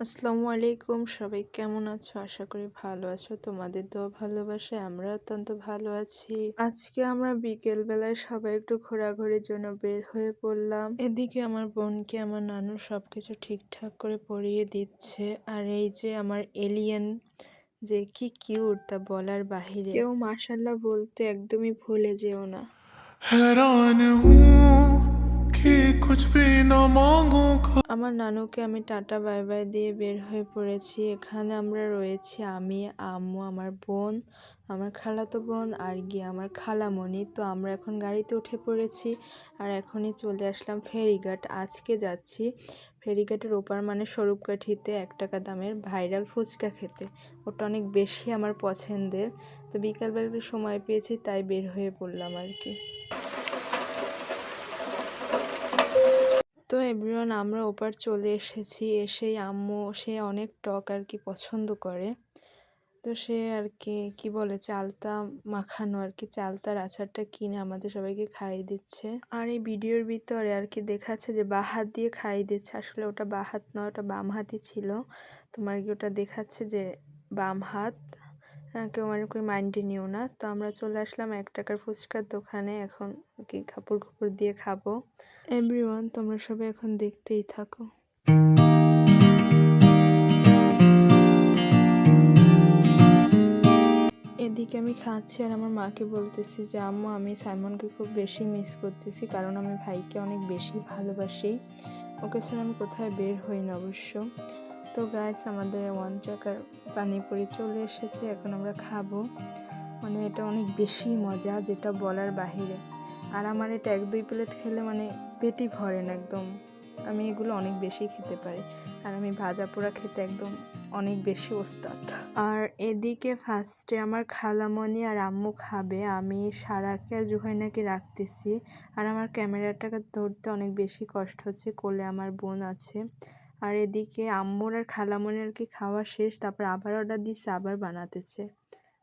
আসসালামু আলাইকুম, সবাই কেমন আছো? আশা করি ভালো আছো। তোমাদের দোয়া ভালোবাসায় আমরা অত্যন্ত ভালো আছি। আজকে আমরা বিকেল বেলায় সবাই একটু ঘোরাঘুরির জন্য বের হয়ে পড়লাম। এদিকে আমার বোনকে আমার নানু সবকিছু ঠিকঠাক করে পরিয়ে দিচ্ছে। আর এই যে আমার এলিয়েন যে কি কিউট তা বলার বাহিরে। কেউ মাশাআল্লাহ বলতে একদমই ভুলে যেও না। हैरान हूँ कि कुछ भी न मांगू। আমার নানুকে আমি টাটা বাই বাই দিয়ে বের হয়ে পড়েছি। এখানে আমরা রয়েছি আমি, আম্মু, আমার বোন, আমার খালাতো বোন আর গিয়ে আমার খালামণি। তো আমরা এখন গাড়িতে উঠে পড়েছি আর এখনই চলে আসলাম ফেরিঘাট। আজকে যাচ্ছি ফেরিঘাটের ওপার মানে স্বরূপকাঠিতে 1 টাকা দামের ভাইরাল ফুচকা খেতে। ওটা অনেক বেশি আমার পছন্দের। তো বিকালবেলা সময় পেয়েছি তাই বের হয়ে পড়লাম আর কি। তো এভরিওয়ান আমরা ওপার চলে এসেছি। এসেই আম্মু সে অনেক টক আর কি পছন্দ করে। তো সে আর কি বলে চালতা মাখানো আর কি চালতার আচারটা কিনে আমাদের সবাইকে খাইয়ে দিচ্ছে। আর এই ভিডিওর ভিতরে আর কি দেখাচ্ছে যে বাঁ হাত দিয়ে খাইয়ে দিচ্ছে, আসলে ওটা বাঁ হাত নয়, ওটা বাম হাতই ছিল। তোমার কি ওটা দেখাচ্ছে যে বাম হাত। কেউ মানে করে মাইন্ডে নিও না। তো আমরা চলে আসলাম 1 টাকার ফুচকার দোকানে। এখন কি কাপড় দিয়ে খাবো। এভরিওয়ান তোমরা সবাই এখন দেখতেই থাকো। এদিকে আমি খাচ্ছি আর আমার মাকে বলতেছি যে আম্মু আমি সাইমনকে খুব বেশি মিস করতেছি, কারণ আমি ভাইকে অনেক বেশি ভালোবাসি। ওকে ছাড়া আমি কোথায় বের হই না অবশ্য। তো গাইস আমাদের 1 টাকার পানিপুরি চলে এসেছে, এখন আমরা খাবো। মানে এটা অনেক বেশি মজা যেটা বলার বাহিরে। আর আমার এটা 1-2 প্লেট খেলে মানে পেটই ভরে না একদম। আমি এগুলো অনেক বেশি খেতে পারি আর আমি ভাজা পোড়া খেতে একদম অনেক বেশি ওস্তাদ। আর এদিকে ফার্স্টে আমার খালামণি আর আম্মু খাবে, আমি সারাকে আর জুহাইনাকে রাখতেছি। আর আমার ক্যামেরাটাকে ধরতে অনেক বেশি কষ্ট হচ্ছে, কোলে আমার বোন আছে। আর এদিকে আম্মুর আর খালামণির আর কি খাওয়া শেষ, তারপর আবার অর্ডার দিচ্ছে, আবার বানাতেছে।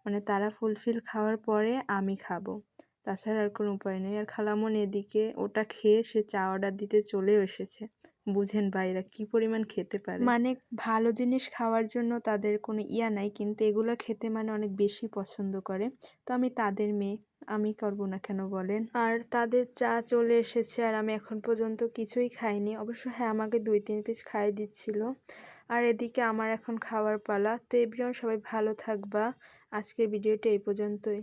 মানে তারা ফুলফিল খাওয়ার পরে আমি খাবো, তাছাড়া আর কোনো উপায় নেই। আর খালামণি এদিকে ওটা খেয়ে সে চা অর্ডার দিতে চলেও এসেছে। বুঝেন ভাইরা কি পরিমাণ খেতে পারে, মানে ভালো জিনিস খাওয়ার জন্য তাদের কোনো ইয়া নাই, কিন্তু এগুলো খেতে মানে অনেক বেশি পছন্দ করে। তো আমি তাদের মেয়ে, আমি করবো না কেন বলেন। আর তাদের চা চলে এসেছে আর আমি এখন পর্যন্ত কিছুই খাইনি। অবশ্য হ্যাঁ আমাকে 2-3 পিস খাইয়ে দিচ্ছিল। আর এদিকে আমার এখন খাওয়ার পালা। তো এভরিওয়ান সবাই ভালো থাকবা। আজকের ভিডিওটা এই পর্যন্তই।